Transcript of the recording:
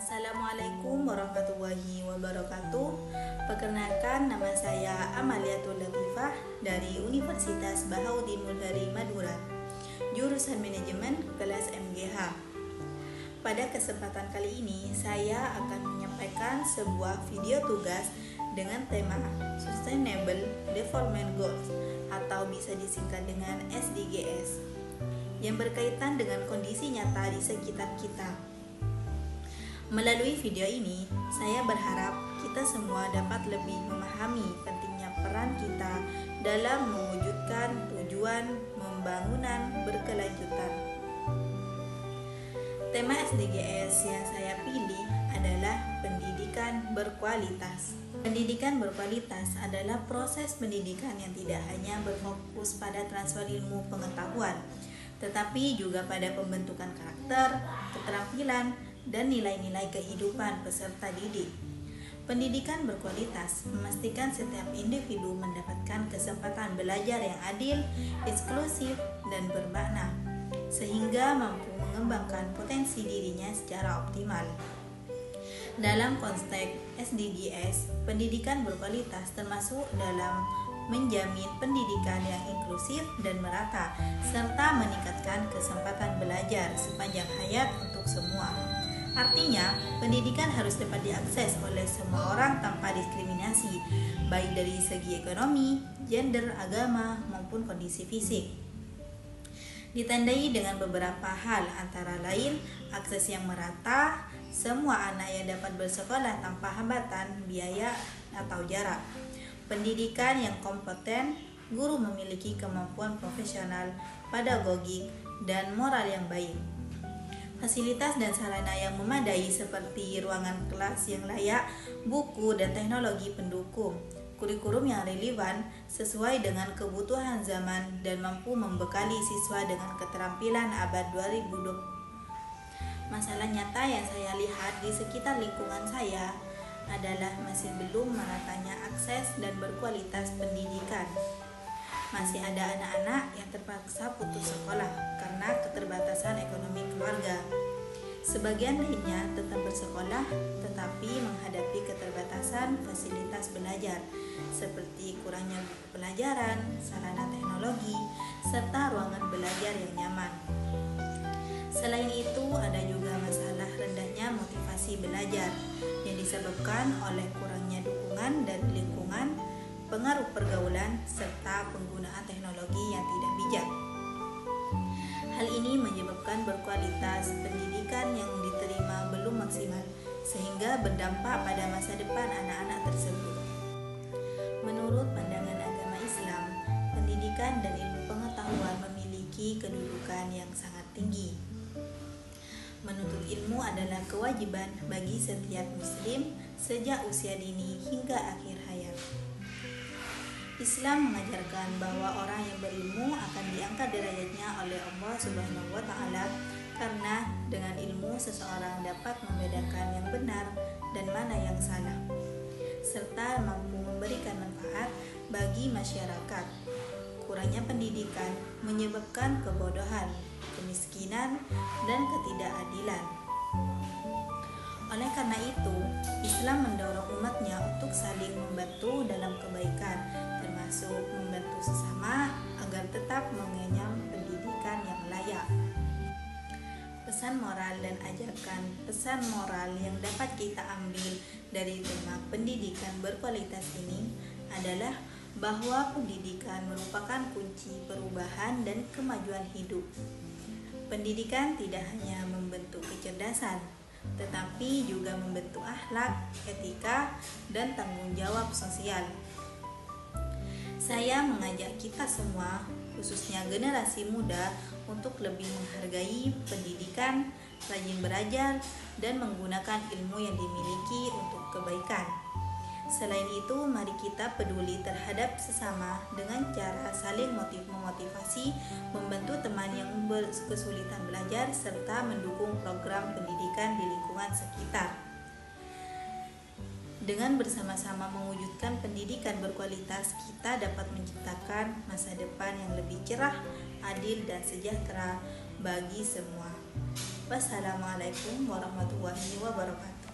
Assalamualaikum warahmatullahi wabarakatuh. Perkenalkan, nama saya Amaliatul Latifah dari Universitas Bahaudin Mulhari Madura, jurusan manajemen kelas MGH. Pada kesempatan kali ini, saya akan menyampaikan sebuah video tugas dengan tema Sustainable Development Goals atau bisa disingkat dengan SDGs, yang berkaitan dengan kondisi nyata di sekitar kita. Melalui video ini, saya berharap kita semua dapat lebih memahami pentingnya peran kita dalam mewujudkan tujuan pembangunan berkelanjutan. Tema SDGs yang saya pilih adalah pendidikan berkualitas. Pendidikan berkualitas adalah proses pendidikan yang tidak hanya berfokus pada transfer ilmu pengetahuan, tetapi juga pada pembentukan karakter, keterampilan, dan nilai-nilai kehidupan peserta didik. Pendidikan berkualitas memastikan setiap individu mendapatkan kesempatan belajar yang adil, eksklusif, dan bermakna, sehingga mampu mengembangkan potensi dirinya secara optimal. Dalam konteks SDGs, pendidikan berkualitas termasuk dalam menjamin pendidikan yang inklusif dan merata, serta meningkatkan kesempatan belajar sepanjang hayat untuk semua. Artinya, pendidikan harus dapat diakses oleh semua orang tanpa diskriminasi, baik dari segi ekonomi, gender, agama, maupun kondisi fisik. Ditandai dengan beberapa hal, antara lain akses yang merata, semua anak yang dapat bersekolah tanpa hambatan, biaya, atau jarak. Pendidikan yang kompeten, guru memiliki kemampuan profesional, pedagogik, dan moral yang baik. Fasilitas dan sarana yang memadai seperti ruangan kelas yang layak, buku dan teknologi pendukung, kurikulum yang relevan sesuai dengan kebutuhan zaman dan mampu membekali siswa dengan keterampilan abad 2020. Masalah nyata yang saya lihat di sekitar lingkungan saya adalah masih belum meratanya akses dan berkualitas pendidikan. Masih ada anak-anak yang terpaksa putus sekolah karena keterbatasan ekonomi keluarga. Sebagian lainnya tetap bersekolah tetapi menghadapi keterbatasan fasilitas belajar seperti kurangnya buku pelajaran, sarana teknologi, serta ruangan belajar yang nyaman. Selain itu, ada juga masalah rendahnya motivasi belajar yang disebabkan oleh kurangnya dukungan dari lingkungan, pengaruh pergaulan, serta penggunaan teknologi yang tidak bijak. Hal ini menyebabkan berkualitas pendidikan yang diterima belum maksimal, sehingga berdampak pada masa depan anak-anak tersebut. Menurut pandangan agama Islam, pendidikan dan ilmu pengetahuan memiliki kedudukan yang sangat tinggi. Menuntut ilmu adalah kewajiban bagi setiap muslim sejak usia dini hingga akhir hayat. Islam mengajarkan bahwa orang yang berilmu akan diangkat derajatnya oleh Allah Subhanahu wa Ta'ala, karena dengan ilmu seseorang dapat membedakan yang benar dan mana yang salah, serta mampu memberikan manfaat bagi masyarakat. Kurangnya pendidikan menyebabkan kebodohan, kemiskinan, dan ketidakadilan. Oleh karena itu, Islam mendorong umatnya untuk saling membantu dalam kebaikan, termasuk membantu sesama agar tetap mengenyam pendidikan yang layak. Pesan moral dan ajakan pesan moral yang dapat kita ambil dari tema pendidikan berkualitas ini adalah bahwa pendidikan merupakan kunci perubahan dan kemajuan hidup. Pendidikan tidak hanya membentuk kecerdasan, tetapi juga membentuk akhlak, etika, dan tanggung jawab sosial. Saya mengajak kita semua, khususnya generasi muda, untuk lebih menghargai pendidikan, rajin belajar, dan menggunakan ilmu yang dimiliki untuk kebaikan. Selain itu, mari kita peduli terhadap sesama dengan cara saling memotivasi, membantu teman yang kesulitan belajar, serta mendukung program pendidikan di lingkungan sekitar. Dengan bersama-sama mewujudkan pendidikan berkualitas, kita dapat menciptakan masa depan yang lebih cerah, adil, dan sejahtera bagi semua. Wassalamualaikum warahmatullahi wabarakatuh.